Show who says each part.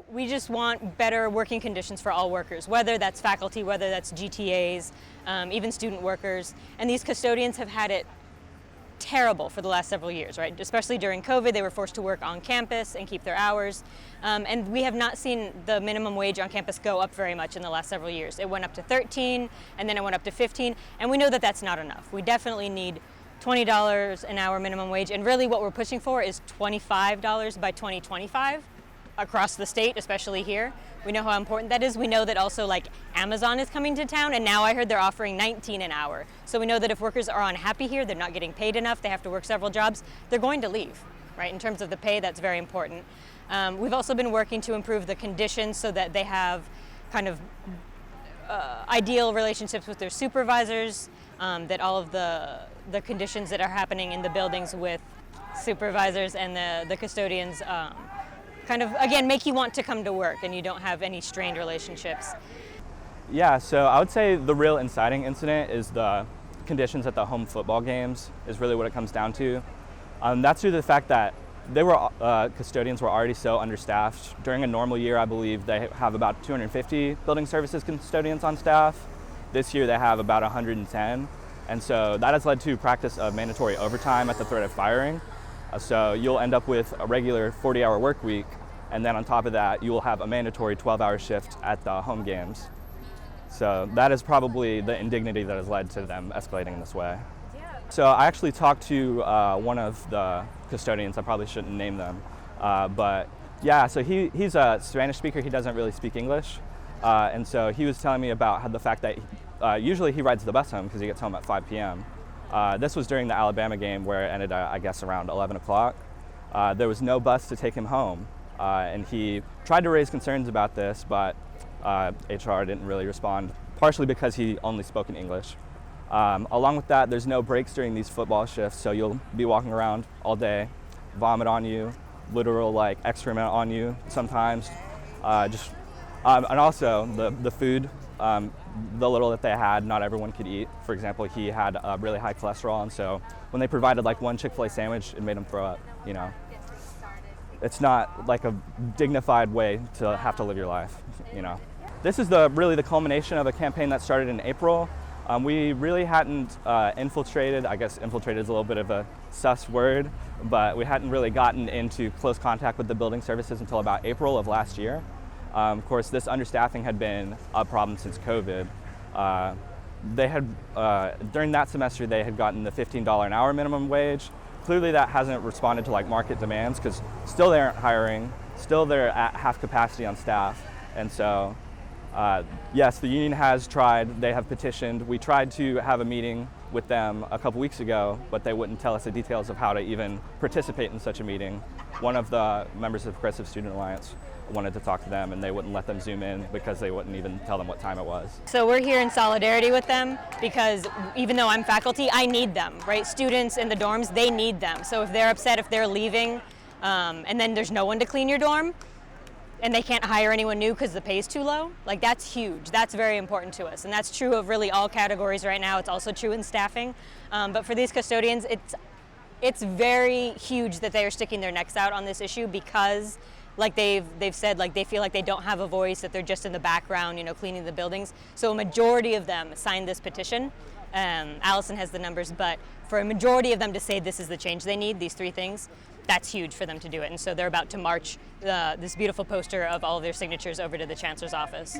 Speaker 1: We just want better working conditions for all workers, whether that's faculty, whether that's GTAs, even student workers. And these custodians have had it terrible for the last several years, right? Especially during COVID, they were forced to work on campus and keep their hours. And we have not seen the minimum wage on campus go up very much in the last several years. It went up to 13, and then it went up to 15, and we know that that's not enough. We definitely need $20 an hour minimum wage, and really what we're pushing for is $25 by 2025 across the state, especially here. We know how important that is. We know that also like Amazon is coming to town, and now I heard they're offering 19 an hour. So we know that if workers are unhappy here, they're not getting paid enough, they have to work several jobs, they're going to leave, right? In terms of the pay, that's very important. We've also been working to improve the conditions so that they have kind of ideal relationships with their supervisors, that all of the conditions that are happening in the buildings with supervisors and the custodians kind of, again, make you want to come to work and you don't have any strained relationships.
Speaker 2: Yeah, so I would say the real inciting incident is the conditions at the home football games is really what it comes down to. That's due to the fact that custodians were already so understaffed. During a normal year, I believe they have about 250 building services custodians on staff. This year they have about 110. And so that has led to practice of mandatory overtime at the threat of firing. So you'll end up with a regular 40-hour work week, and then on top of that, you will have a mandatory 12-hour shift at the home games. So that is probably the indignity that has led to them escalating in this way. So I actually talked to one of the custodians. I probably shouldn't name them, but yeah, so he's a Spanish speaker. He doesn't really speak English, and so he was telling me about how the fact that usually he rides the bus home because he gets home at 5 p.m. This was during the Alabama game where it ended, I guess, around 11 o'clock. There was no bus to take him home, and he tried to raise concerns about this, but HR didn't really respond, partially because he only spoke in English. Along with that, there's no breaks during these football shifts, so you'll be walking around all day, vomit on you, literal like excrement on you sometimes. And also the food, the little that they had, not everyone could eat. For example, he had really high cholesterol, and so when they provided like one Chick-fil-A sandwich, it made him throw up, you know. It's not like a dignified way to have to live your life, you know. This is really the culmination of a campaign that started in April. We really hadn't infiltrated, I guess infiltrated is a little bit of a sus word, but we hadn't really gotten into close contact with the building services until about April of last year. Of course, this understaffing had been a problem since COVID. They had, during that semester, they had gotten the $15 an hour minimum wage. Clearly that hasn't responded to like market demands because still they aren't hiring, still they're at half capacity on staff. And so, yes, the union has tried, they have petitioned. We tried to have a meeting with them a couple weeks ago, but they wouldn't tell us the details of how to even participate in such a meeting. One of the members of the Progressive Student Alliance wanted to talk to them, and they wouldn't let them zoom in because they wouldn't even tell them what time it was.
Speaker 1: So we're here in solidarity with them because even though I'm faculty, I need them, right? Students in the dorms, they need them. So if they're upset, if they're leaving, and then there's no one to clean your dorm, and they can't hire anyone new because the pay is too low, like that's huge. That's very important to us. And that's true of really all categories right now. It's also true in staffing. But for these custodians, it's very huge that they are sticking their necks out on this issue because like they've said, like they feel like they don't have a voice, that they're just in the background, you know, cleaning the buildings. So a majority of them signed this petition. Allison has the numbers, but for a majority of them to say this is the change they need, these three things, that's huge for them to do it. And so they're about to march this beautiful poster of all of their signatures over to the chancellor's office.